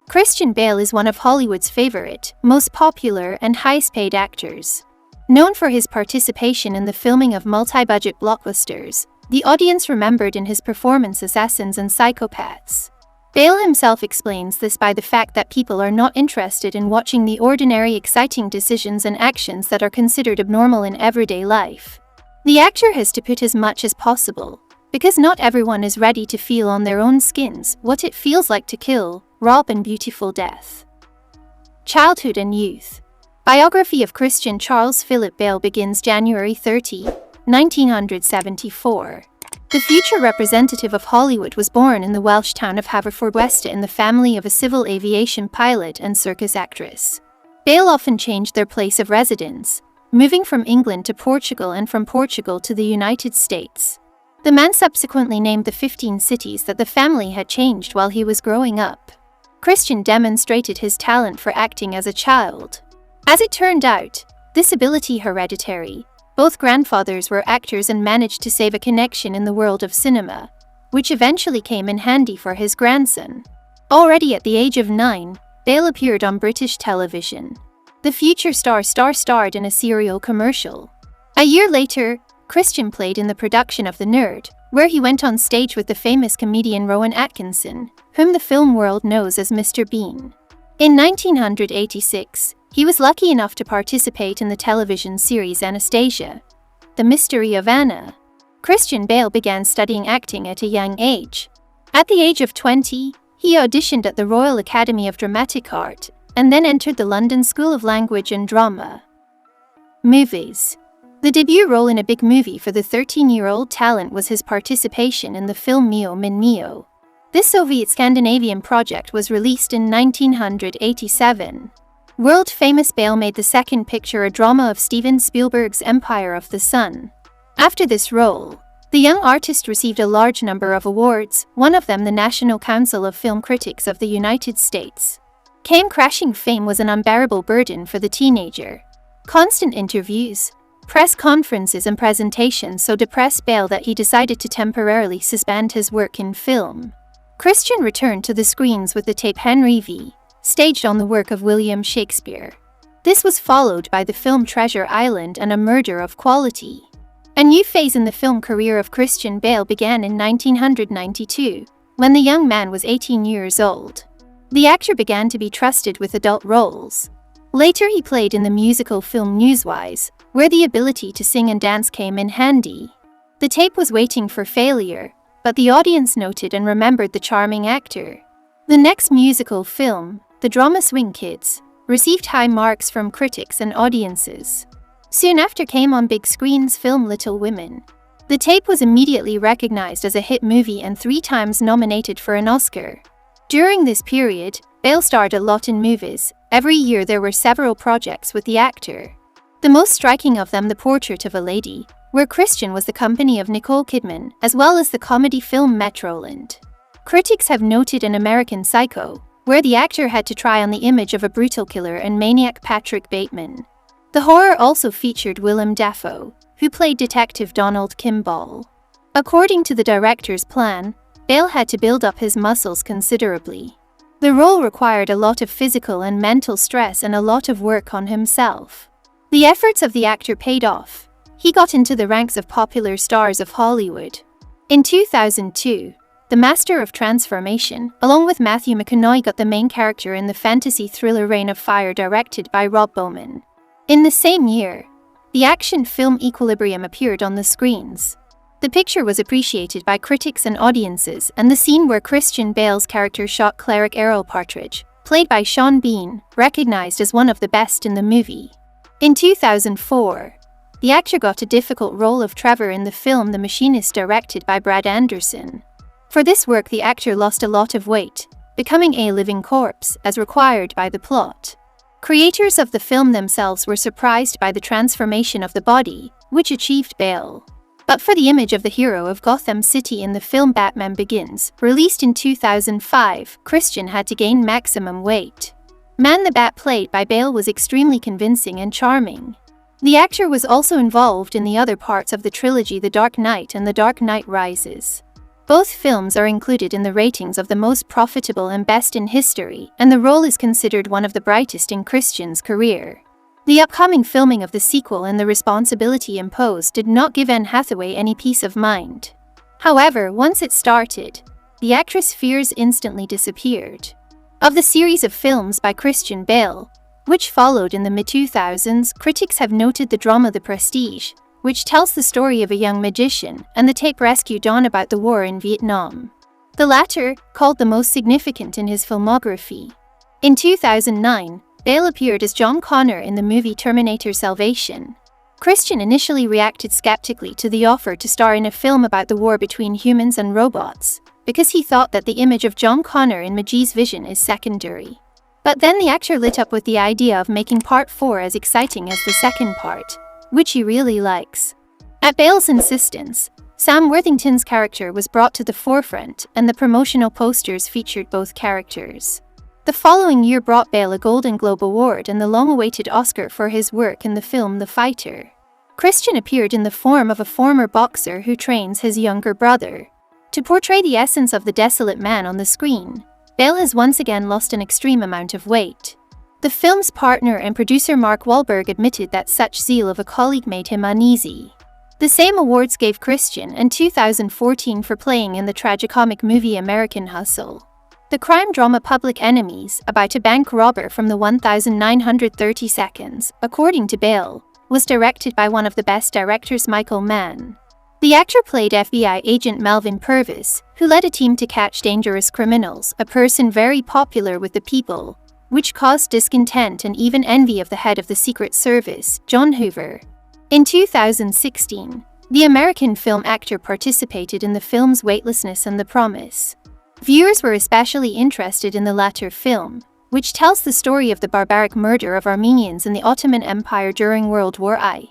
Christian Bale is one of Hollywood's favorite, most popular, and highest-paid actors. Known for his participation in the filming of multi-budget blockbusters, the audience remembered in his performance Assassins and Psychopaths. Bale himself explains this by the fact that people are not interested in watching the ordinary exciting decisions and actions that are considered abnormal in everyday life. The actor has to put as much as possible, because not everyone is ready to feel on their own skins what it feels like to kill, rob, and beautiful death. Childhood and youth. Biography of Christian Charles Philip Bale begins January 30, 1974. The future representative of Hollywood was born in the Welsh town of Haverfordwest in the family of a civil aviation pilot and circus actress. Bale often changed their place of residence, moving from England to Portugal and from Portugal to the United States. The man subsequently named the 15 cities that the family had changed while he was growing up. Christian demonstrated his talent for acting as a child. As it turned out, this ability hereditary. Both grandfathers were actors and managed to save a connection in the world of cinema, which eventually came in handy for his grandson. Already at the age of 9, Bale appeared on British television. The future star starred in a cereal commercial. A year later, Christian played in the production of The Nerd, where he went on stage with the famous comedian Rowan Atkinson, whom the film world knows as Mr. Bean. In 1986, he was lucky enough to participate in the television series Anastasia, The Mystery of Anna. Christian Bale began studying acting at a young age. At the age of 20, he auditioned at the Royal Academy of Dramatic Art and then entered the London School of Language and Drama. Movies. The debut role in a big movie for the 13-year-old talent was his participation in the film Mio min Mio. This Soviet-Scandinavian project was released in 1987. World-famous Bale made the second picture a drama of Steven Spielberg's Empire of the Sun. After this role, the young artist received a large number of awards, one of them the National Council of Film Critics of the United States. Crashing fame was an unbearable burden for the teenager. Constant interviews, press conferences and presentations so depressed Bale that he decided to temporarily suspend his work in film. Christian returned to the screens with the tape Henry V, staged on the work of William Shakespeare. This was followed by the film Treasure Island and A Murder of Quality. A new phase in the film career of Christian Bale began in 1992, when the young man was 18 years old. The actor began to be trusted with adult roles. Later he played in the musical film Newswise, where the ability to sing and dance came in handy. The tape was waiting for failure, but the audience noted and remembered the charming actor. The next musical film, the drama Swing Kids, received high marks from critics and audiences. Soon after came on big screen's film Little Women. The tape was immediately recognized as a hit movie and 3 times nominated for an Oscar. During this period, Bale starred a lot in movies. Every year there were several projects with the actor. The most striking of them The Portrait of a Lady, where Christian was the company of Nicole Kidman, as well as the comedy film Metroland. Critics have noted An American Psycho, where the actor had to try on the image of a brutal killer and maniac Patrick Bateman. The horror also featured Willem Dafoe, who played Detective Donald Kimball. According to the director's plan, Bale had to build up his muscles considerably. The role required a lot of physical and mental stress and a lot of work on himself. The efforts of the actor paid off. He got into the ranks of popular stars of Hollywood. In 2002, the Master of Transformation, along with Matthew McConaughey, got the main character in the fantasy thriller Reign of Fire directed by Rob Bowman. In the same year, the action film Equilibrium appeared on the screens. The picture was appreciated by critics and audiences, and the scene where Christian Bale's character shot Cleric Errol Partridge, played by Sean Bean, recognized as one of the best in the movie. In 2004, the actor got a difficult role of Trevor in the film The Machinist directed by Brad Anderson. For this work the actor lost a lot of weight, becoming a living corpse, as required by the plot. Creators of the film themselves were surprised by the transformation of the body, which achieved Bale. But for the image of the hero of Gotham City in the film Batman Begins, released in 2005, Christian had to gain maximum weight. Man the Bat, played by Bale, was extremely convincing and charming. The actor was also involved in the other parts of the trilogy The Dark Knight and The Dark Knight Rises. Both films are included in the ratings of the most profitable and best in history, and the role is considered one of the brightest in Christian's career. The upcoming filming of the sequel and the responsibility imposed did not give Anne Hathaway any peace of mind. However, once it started, the actress' fears instantly disappeared. Of the series of films by Christian Bale, which followed in the mid-2000s, critics have noted the drama The Prestige, which tells the story of a young magician, and the tape Rescue Dawn about the war in Vietnam. The latter, called the most significant in his filmography. In 2009, Bale appeared as John Connor in the movie Terminator Salvation. Christian initially reacted skeptically to the offer to star in a film about the war between humans and robots, because he thought that the image of John Connor in Magee's vision is secondary. But then the actor lit up with the idea of making Part 4 as exciting as the second part, which he really likes. At Bale's insistence, Sam Worthington's character was brought to the forefront, and the promotional posters featured both characters. The following year brought Bale a Golden Globe Award and the long-awaited Oscar for his work in the film The Fighter. Christian appeared in the form of a former boxer who trains his younger brother. To portray the essence of the desolate man on the screen, Bale has once again lost an extreme amount of weight. The film's partner and producer Mark Wahlberg admitted that such zeal of a colleague made him uneasy. The same awards gave Christian in 2014 for playing in the tragicomic movie American Hustle. The crime drama Public Enemies, about a bank robber from the 1930 seconds, according to Bale, was directed by one of the best directors, Michael Mann. The actor played FBI agent Melvin Purvis, who led a team to catch dangerous criminals, a person very popular with the people, which caused discontent and even envy of the head of the Secret Service, John Hoover. In 2016, the American film actor participated in the films Weightlessness and The Promise. Viewers were especially interested in the latter film, which tells the story of the barbaric murder of Armenians in the Ottoman Empire during World War I.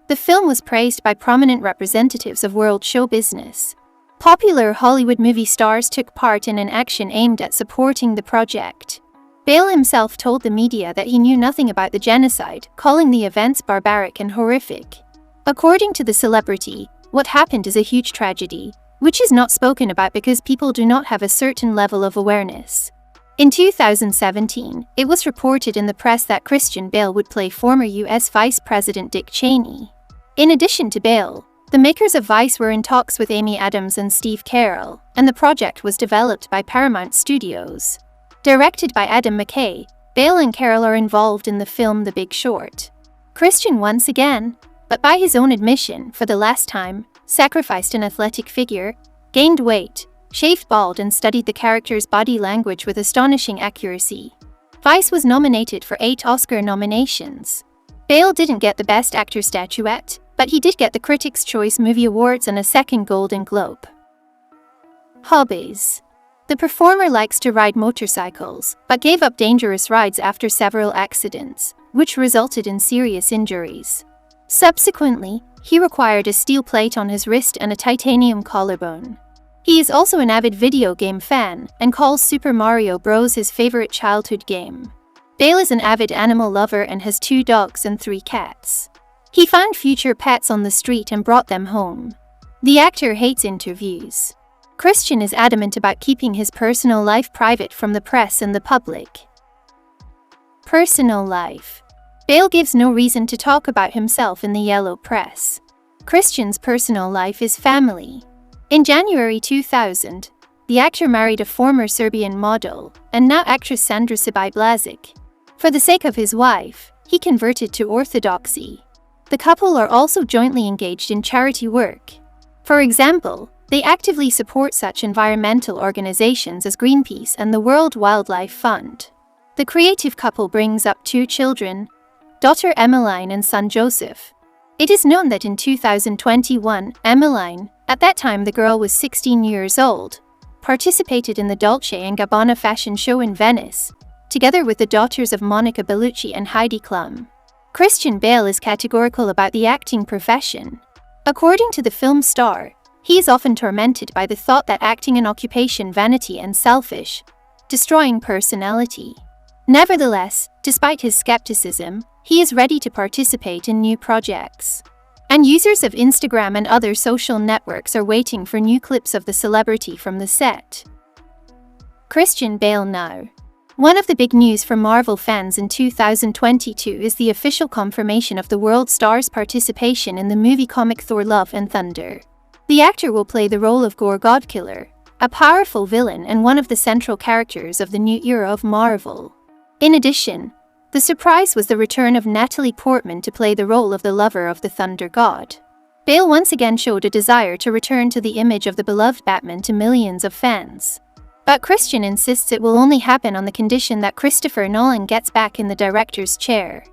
The film was praised by prominent representatives of world show business. Popular Hollywood movie stars took part in an action aimed at supporting the project. Bale himself told the media that he knew nothing about the genocide, calling the events barbaric and horrific. According to the celebrity, what happened is a huge tragedy, which is not spoken about because people do not have a certain level of awareness. In 2017, it was reported in the press that Christian Bale would play former U.S. Vice President Dick Cheney. In addition to Bale, the makers of Vice were in talks with Amy Adams and Steve Carell, and the project was developed by Paramount Studios. Directed by Adam McKay, Bale and Carell are involved in the film The Big Short. Christian once again, but by his own admission, for the last time, sacrificed an athletic figure, gained weight, shaved bald and studied the character's body language with astonishing accuracy. Vice was nominated for 8 Oscar nominations. Bale didn't get the Best Actor statuette, but he did get the Critics' Choice Movie Awards and a second Golden Globe. Hobbies. The performer likes to ride motorcycles, but gave up dangerous rides after several accidents, which resulted in serious injuries. Subsequently, he required a steel plate on his wrist and a titanium collarbone. He is also an avid video game fan and calls Super Mario Bros. His favorite childhood game. Bale is an avid animal lover and has 2 dogs and 3 cats. He found future pets on the street and brought them home. The actor hates interviews. Christian is adamant about keeping his personal life private from the press and the public. Personal life. Bale gives no reason to talk about himself in the yellow press. Christian's personal life is family. In January 2000, the actor married a former Serbian model, and now actress Sandra Sebaj Blazic. For the sake of his wife, he converted to Orthodoxy. The couple are also jointly engaged in charity work. For example, they actively support such environmental organizations as Greenpeace and the World Wildlife Fund. The creative couple brings up 2 children, daughter Emmeline and son Joseph. It is known that in 2021, Emmeline, at that time the girl was 16 years old, participated in the Dolce & Gabbana fashion show in Venice, together with the daughters of Monica Bellucci and Heidi Klum. Christian Bale is categorical about the acting profession. According to the film star, he is often tormented by the thought that acting an occupation vanity and selfish, destroying personality. Nevertheless, despite his skepticism, he is ready to participate in new projects. And users of Instagram and other social networks are waiting for new clips of the celebrity from the set. Christian Bale now. One of the big news for Marvel fans in 2022 is the official confirmation of the world star's participation in the movie comic Thor: Love and Thunder. The actor will play the role of Gore Godkiller, a powerful villain and one of the central characters of the new era of Marvel. In addition, the surprise was the return of Natalie Portman to play the role of the lover of the Thunder God. Bale once again showed a desire to return to the image of the beloved Batman to millions of fans. But Christian insists it will only happen on the condition that Christopher Nolan gets back in the director's chair.